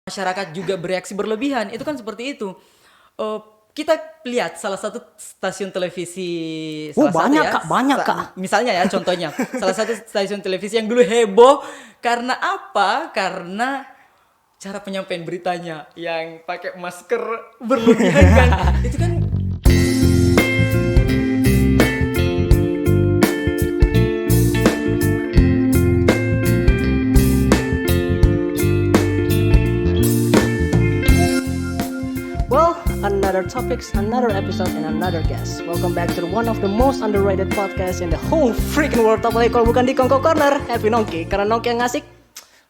Masyarakat juga bereaksi berlebihan, itu kan seperti itu. Eh, kita lihat salah satu stasiun televisi, salah satu Banyak ya, kak, banyak kak. misalnya ya contohnya, salah satu stasiun televisi yang dulu heboh karena apa? Karena cara penyampaian beritanya yang pakai masker berlebihan kan, itu kan. Well, another topics, another episode, and another guest. Welcome back to one of the most underrated podcast in the whole freaking world. Apalagi kalau bukan di Kongko Corner, Happy Nongki. Karena Nongki yang ngasih,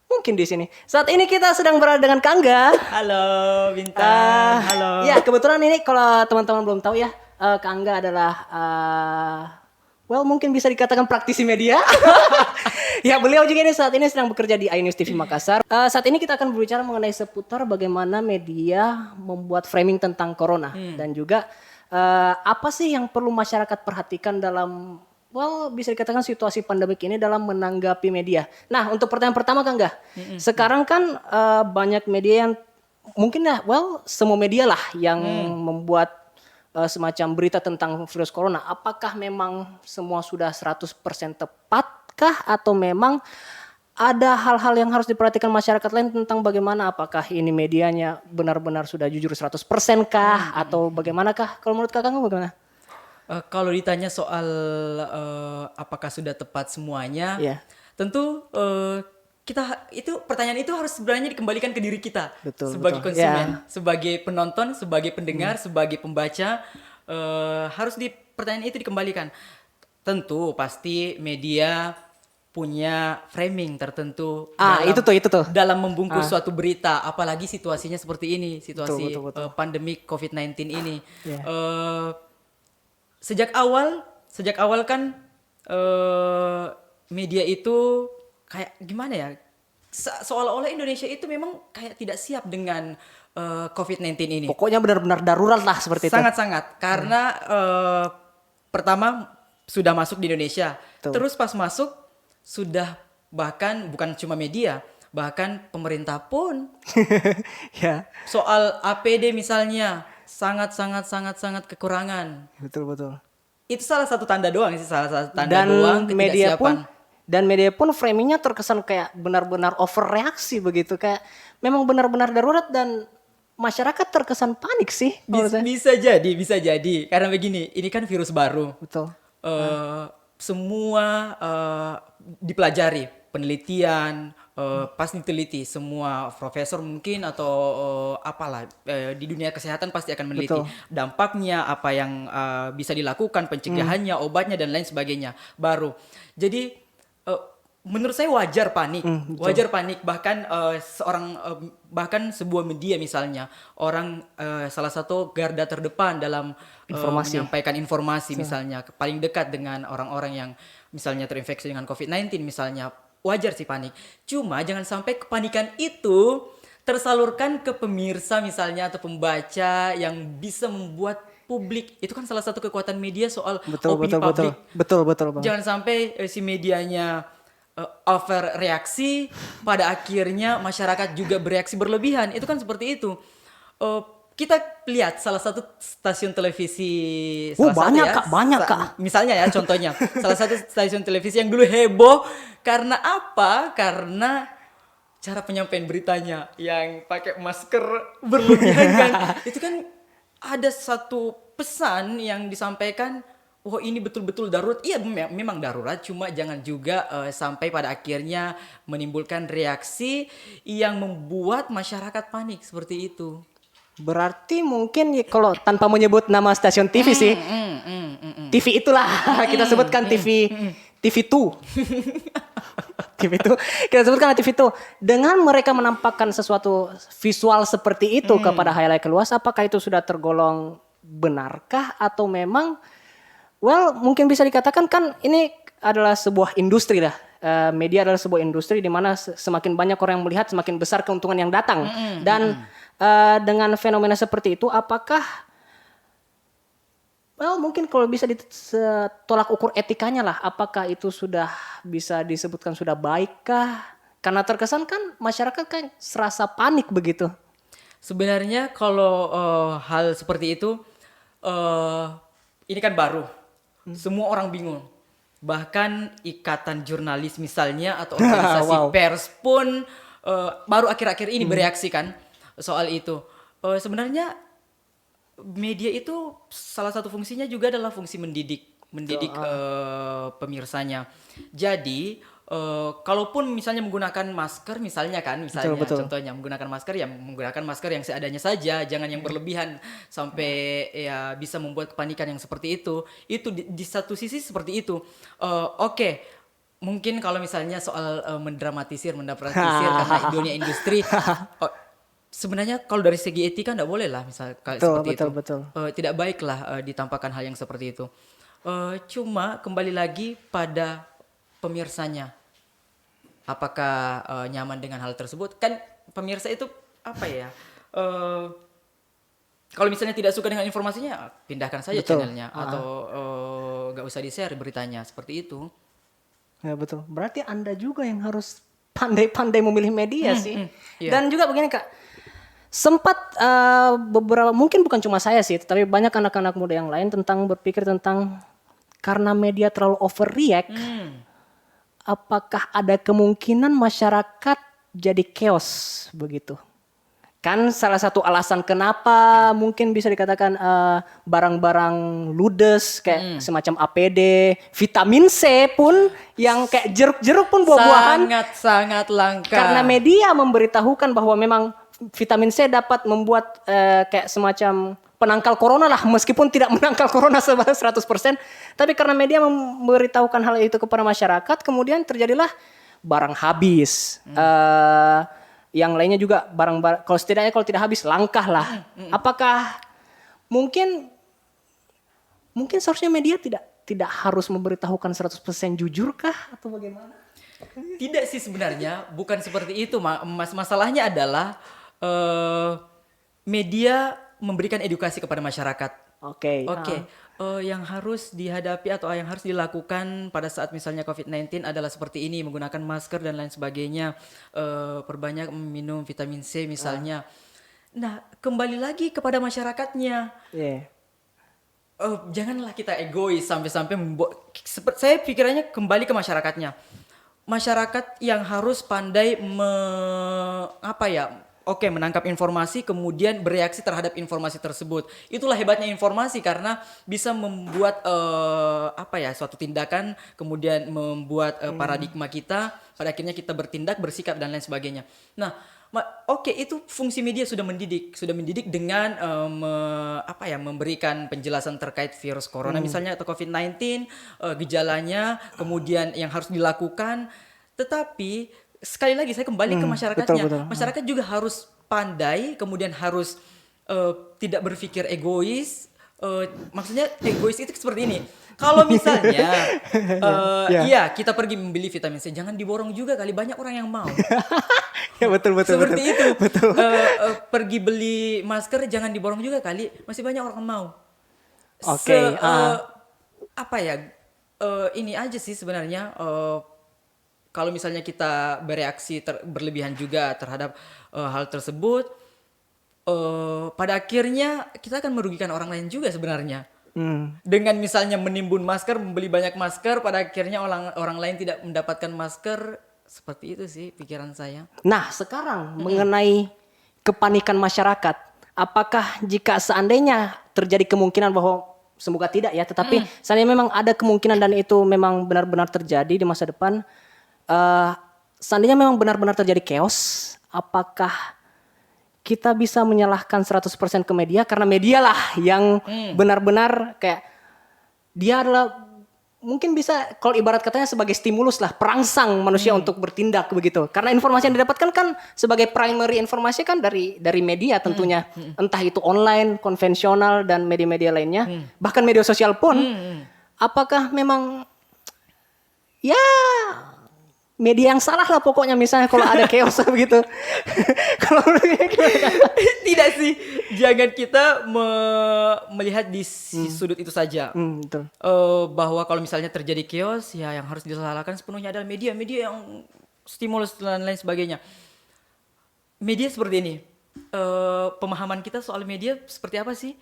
mungkin di sini. Saat ini kita sedang berada dengan Kangga. Halo Bintang, halo. Ya, kebetulan ini kalau teman-teman belum tahu ya, Kangga adalah mungkin bisa dikatakan praktisi media. Ya, beliau juga ini saat ini sedang bekerja di iNews TV Makassar. Saat ini kita akan berbicara mengenai seputar bagaimana media membuat framing tentang corona dan juga apa sih yang perlu masyarakat perhatikan dalam bisa dikatakan situasi pandemik ini dalam menanggapi media. Nah, untuk pertanyaan pertama Kangga, sekarang kan banyak media yang mungkin semua media lah yang membuat semacam berita tentang virus corona. Apakah memang semua sudah 100% tepatkah atau memang ada hal-hal yang harus diperhatikan masyarakat lain tentang bagaimana apakah ini medianya benar-benar sudah jujur 100% kah atau bagaimanakah? Kalau menurut Kakak bagaimana? Kalau ditanya soal apakah sudah tepat semuanya, Iya. tentu pertanyaan itu harus sebenarnya dikembalikan ke diri kita. Betul, sebagai betul. konsumen, Ya. sebagai penonton, sebagai pendengar, sebagai pembaca, pertanyaan itu dikembalikan. Tentu pasti media punya framing tertentu Itu tuh. dalam membungkus suatu berita, apalagi situasinya seperti ini, situasi Betul. pandemik COVID-19 ini. Yeah. Sejak awal kan media itu kayak gimana ya? Seolah-olah Indonesia itu memang kayak tidak siap dengan COVID-19 ini. Pokoknya benar-benar darurat lah seperti itu. Sangat-sangat. Karena pertama sudah masuk di Indonesia. Betul. Terus pas masuk sudah bahkan bukan cuma media, bahkan pemerintah pun Ya. soal APD misalnya sangat kekurangan. Betul. Itu salah satu tanda doang sih, salah satu tanda Dan doang media ketidaksiapan. pun framingnya terkesan kayak benar-benar overreaksi begitu, kayak memang benar-benar darurat dan masyarakat terkesan panik sih. Bisa jadi karena begini, ini kan virus baru. Betul. Semua dipelajari, penelitian, pas diteliti semua profesor mungkin atau apalah di dunia kesehatan pasti akan meneliti dampaknya, apa yang bisa dilakukan, pencegahannya, obatnya dan lain sebagainya baru. Jadi menurut saya wajar panik, bahkan bahkan sebuah media misalnya orang salah satu garda terdepan dalam menyampaikan informasi misalnya paling dekat dengan orang-orang yang misalnya terinfeksi dengan COVID-19 misalnya, wajar sih panik. Cuma jangan sampai kepanikan itu tersalurkan ke pemirsa misalnya atau pembaca yang bisa membuat publik, itu kan salah satu kekuatan media soal opini publik. Betul. Jangan sampai si medianya overreaksi, pada akhirnya masyarakat juga bereaksi berlebihan. Itu kan seperti itu. Kita lihat salah satu stasiun televisi, banyak kak. Misalnya ya contohnya, salah satu stasiun televisi yang dulu heboh karena apa? Karena cara penyampaian beritanya yang pakai masker berlebihan kan. Itu kan ada satu pesan yang disampaikan, oh ini betul-betul darurat. Iya memang darurat, cuma jangan juga sampai pada akhirnya menimbulkan reaksi yang membuat masyarakat panik seperti itu. Berarti mungkin kalau tanpa menyebut nama stasiun TV sih, TV itulah kita sebutkan TV 2. TV itu kita sebutkan TV itu dengan mereka menampakkan sesuatu visual seperti itu kepada khalayak luas, apakah itu sudah tergolong benarkah atau memang mungkin bisa dikatakan kan ini adalah sebuah industri lah. Media adalah sebuah industri di mana semakin banyak orang yang melihat semakin besar keuntungan yang datang. Dan dengan fenomena seperti itu apakah mungkin kalau bisa ditolak ukur etikanya lah, apakah itu sudah bisa disebutkan sudah baikkah? Karena terkesan kan masyarakat kan serasa panik begitu. Sebenarnya kalau hal seperti itu eh ini kan baru. Semua orang bingung. Bahkan ikatan jurnalis misalnya atau organisasi Wow. pers pun baru akhir-akhir ini bereaksi kan soal itu. Sebenarnya media itu salah satu fungsinya juga adalah fungsi mendidik pemirsanya. Jadi kalaupun misalnya menggunakan masker misalnya Betul. contohnya menggunakan masker ya menggunakan masker yang seadanya saja, jangan yang berlebihan sampai ya bisa membuat kepanikan yang seperti itu. Itu di satu sisi seperti itu. Oke, mungkin kalau misalnya soal mendramatisir karena dunia industri oh, sebenarnya kalau dari segi etika nggak boleh lah misal seperti itu. Betul. Tidak baik lah ditampakkan hal yang seperti itu. Cuma kembali lagi pada pemirsanya, apakah nyaman dengan hal tersebut? Kan pemirsa itu apa ya? Kalau misalnya tidak suka dengan informasinya, pindahkan saja Betul. channelnya atau nggak usah di-share beritanya seperti itu. Ya betul. Berarti Anda juga yang harus pandai-pandai memilih media sih. Iya. Dan juga begini Kak, sempat beberapa, mungkin bukan cuma saya sih, tapi banyak anak-anak muda yang lain berpikir tentang karena media terlalu overreact, apakah ada kemungkinan masyarakat jadi chaos begitu? Kan salah satu alasan kenapa mungkin bisa dikatakan barang-barang ludes kayak semacam APD, vitamin C pun yang kayak jeruk-jeruk pun buah-buahan Sangat langka. karena media memberitahukan bahwa memang vitamin C dapat membuat kayak semacam penangkal corona lah, meskipun tidak menangkal corona 100%, tapi karena media memberitahukan hal itu kepada masyarakat, kemudian terjadilah barang habis. Yang lainnya juga barang-barang, kalau tidak habis langkah lah. Apakah mungkin seharusnya media tidak harus memberitahukan 100% jujur kah atau bagaimana? Tidak sih sebenarnya, bukan seperti itu, Mas. Masalahnya adalah media memberikan edukasi kepada masyarakat. Oke. Yang harus dihadapi atau yang harus dilakukan pada saat misalnya COVID-19 adalah seperti ini, menggunakan masker dan lain sebagainya, perbanyak minum vitamin C misalnya. Nah, kembali lagi kepada masyarakatnya. Yeah. Janganlah kita egois sampai-sampai membuat. Saya pikirannya kembali ke masyarakatnya. Masyarakat yang harus pandai menangkap informasi kemudian bereaksi terhadap informasi tersebut. Itulah hebatnya informasi karena bisa membuat suatu tindakan kemudian membuat paradigma kita pada akhirnya kita bertindak, bersikap dan lain sebagainya. Nah, itu fungsi media sudah mendidik dengan memberikan penjelasan terkait virus corona misalnya atau COVID-19, gejalanya, kemudian yang harus dilakukan. Tetapi sekali lagi saya kembali ke masyarakatnya. Betul. Masyarakat juga harus pandai, kemudian harus tidak berpikir egois. Maksudnya egois itu seperti ini. Kalau misalnya iya kita pergi membeli vitamin C, jangan diborong juga kali, banyak orang yang mau. Ya betul. Seperti itu. Betul. Pergi beli masker jangan diborong juga kali, masih banyak orang mau. Oke. Ini aja sih sebenarnya. Kalau misalnya kita bereaksi berlebihan juga terhadap hal tersebut, pada akhirnya kita akan merugikan orang lain juga sebenarnya. Dengan misalnya menimbun masker, membeli banyak masker, pada akhirnya orang lain tidak mendapatkan masker. Seperti itu sih pikiran saya. Nah, sekarang mengenai kepanikan masyarakat, apakah jika seandainya terjadi kemungkinan bahwa semoga tidak ya, tetapi seandainya memang ada kemungkinan dan itu memang benar-benar terjadi di masa depan, seandainya memang benar-benar terjadi chaos, apakah kita bisa menyalahkan 100% ke media karena media lah yang benar-benar kayak dia adalah mungkin bisa kalau ibarat katanya sebagai stimulus lah, perangsang manusia untuk bertindak begitu. Karena informasi yang didapatkan kan sebagai primary informasi kan dari media tentunya. Entah itu online, konvensional dan media-media lainnya, bahkan media sosial pun. Apakah memang ya media yang salah lah pokoknya misalnya kalau ada chaos begitu. Kalau Tidak sih, jangan kita melihat di sudut itu saja. betul. Bahwa kalau misalnya terjadi chaos, ya yang harus disalahkan sepenuhnya adalah media yang stimulus dan lain sebagainya. Media seperti ini, pemahaman kita soal media seperti apa sih?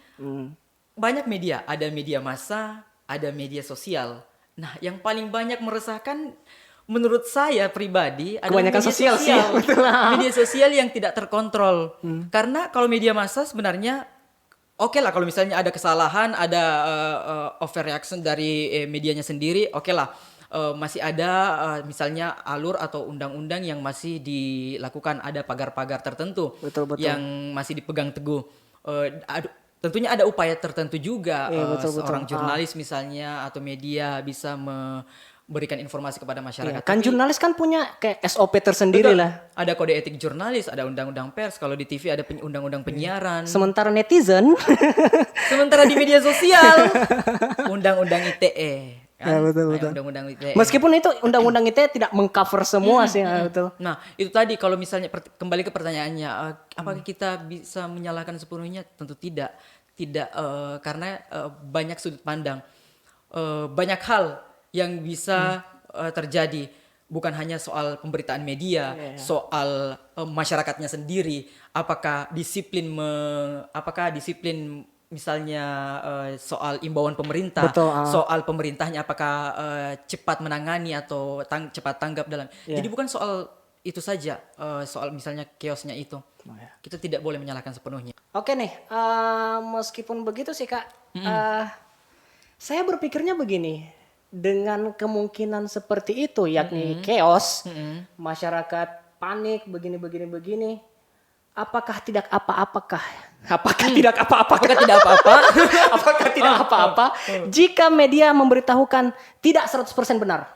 Banyak media, ada media massa, ada media sosial. Nah, yang paling banyak meresahkan menurut saya pribadi adalah Kebanyakan media sosial sih, betul lah. Media sosial yang tidak terkontrol. Karena kalau media massa sebenarnya oke lah, kalau misalnya ada kesalahan, ada overreaction dari medianya sendiri, oke lah. Masih ada misalnya alur atau undang-undang yang masih dilakukan, ada pagar-pagar tertentu Betul. yang masih dipegang teguh. Tentunya ada upaya tertentu juga, Betul. seorang jurnalis misalnya atau media bisa memberikan informasi kepada masyarakat. Kan Tapi jurnalis kan punya kayak SOP tersendiri betul, lah. ada kode etik jurnalis, ada undang-undang pers. Kalau di TV ada undang-undang penyiaran. Sementara netizen, Sementara di media sosial undang-undang ITE. Ya, betul. Undang-undang ITE. Meskipun itu undang-undang itu tidak mengcover semua sih, betul. Nah, itu tadi kalau misalnya kembali ke pertanyaannya, apakah kita bisa menyalahkan sepenuhnya? Tentu tidak. Tidak, karena banyak sudut pandang. Banyak hal yang bisa terjadi, bukan hanya soal pemberitaan media, soal masyarakatnya sendiri, apakah disiplin misalnya soal imbauan pemerintah, Betul, soal pemerintahnya apakah cepat menangani atau cepat tanggap dalam. Jadi bukan soal itu saja, soal misalnya kiosnya itu. Kita tidak boleh menyalahkan sepenuhnya. Oke nih, meskipun begitu sih Kak, saya berpikirnya begini, dengan kemungkinan seperti itu, yakni chaos, masyarakat panik, begini, apakah tidak apa-apakah? Apakah tidak apa-apa? Apakah tidak apa-apa? Apakah tidak apa-apa jika media memberitahukan tidak 100% benar?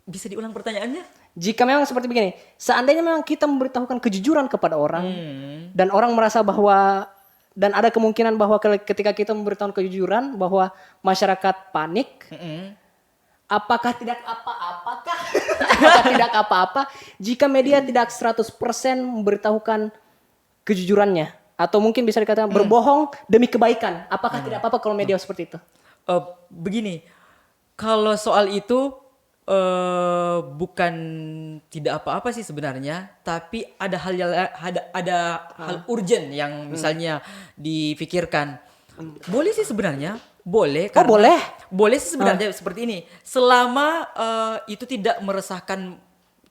Bisa diulang pertanyaannya? Jika memang seperti begini, seandainya memang kita memberitahukan kejujuran kepada orang dan orang merasa bahwa, dan ada kemungkinan bahwa ketika kita memberitahukan kejujuran bahwa masyarakat panik, apakah tidak apa-apakah? Apakah tidak apa-apa jika media tidak 100% memberitahukan kejujurannya? Atau mungkin bisa dikatakan berbohong demi kebaikan. Apakah tidak apa-apa kalau media seperti itu? Begini, kalau soal itu bukan tidak apa-apa sih sebenarnya, tapi ada hal urgent yang misalnya difikirkan. Boleh sih sebenarnya, boleh. Boleh? Boleh sih sebenarnya seperti ini, selama itu tidak meresahkan,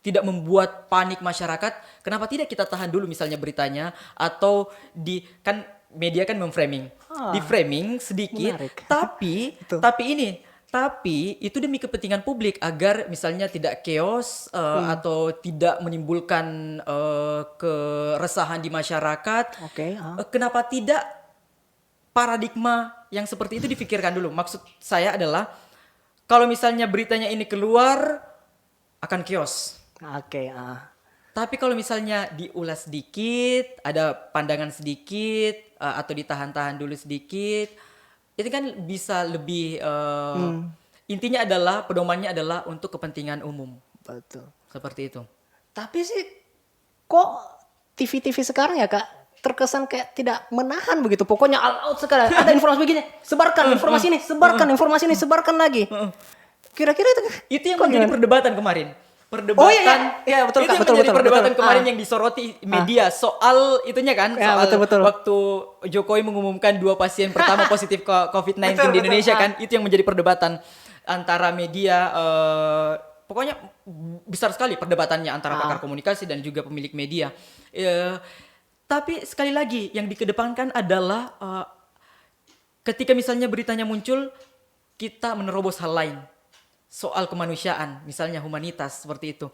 tidak membuat panik masyarakat. Kenapa tidak kita tahan dulu misalnya beritanya, atau kan media kan memframing, di framing sedikit, menarik. tapi itu demi kepentingan publik agar misalnya tidak chaos atau tidak menimbulkan keresahan di masyarakat. Kenapa tidak paradigma yang seperti itu difikirkan dulu? Maksud saya adalah kalau misalnya beritanya ini keluar akan chaos. Tapi kalau misalnya diulas sedikit, ada pandangan sedikit, atau ditahan-tahan dulu sedikit, itu kan bisa lebih, intinya adalah, pedomannya adalah untuk kepentingan umum. Betul. Seperti itu. Tapi sih kok TV-TV sekarang ya Kak, terkesan kayak tidak menahan begitu. Pokoknya all out sekarang. Ada informasi begini, sebarkan informasi ini, sebarkan lagi. Kira-kira Itu yang menjadi perdebatan kemarin. Betul, Kak, menjadi perdebatan kemarin yang disoroti media soal itunya kan, soal waktu Jokowi mengumumkan 2 pasien pertama positif COVID-19 di Indonesia kan, itu yang menjadi perdebatan antara media. Pokoknya besar sekali perdebatannya antara pakar komunikasi dan juga pemilik media. Tapi sekali lagi yang dikedepankan adalah ketika misalnya beritanya muncul, kita menerobos hal lain. Soal kemanusiaan, misalnya humanitas, seperti itu.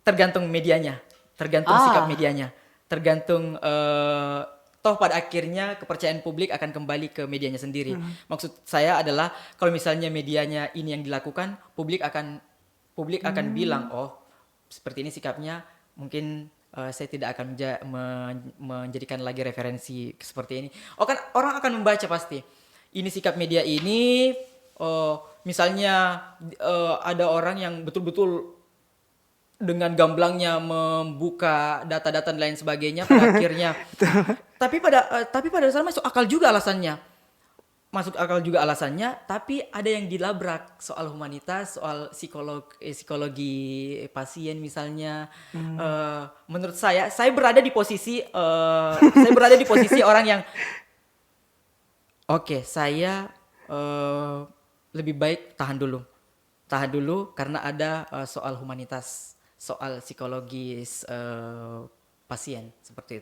Tergantung medianya, tergantung sikap medianya, tergantung toh pada akhirnya kepercayaan publik akan kembali ke medianya sendiri. Maksud saya adalah kalau misalnya medianya ini yang dilakukan, publik akan bilang, oh seperti ini sikapnya, mungkin saya tidak akan menjadikan lagi referensi seperti ini. Oh kan orang akan membaca pasti. Ini sikap media ini. Misalnya ada orang yang betul-betul dengan gamblangnya membuka data-data dan lain sebagainya pada akhirnya. Tapi pada dasarnya masuk akal juga alasannya. masuk akal juga alasannya, tapi ada yang dilabrak soal humanitas, soal psikologi pasien misalnya. Menurut saya berada di posisi orang yang oke, saya lebih baik tahan dulu karena ada soal humanitas, soal psikologis pasien seperti itu.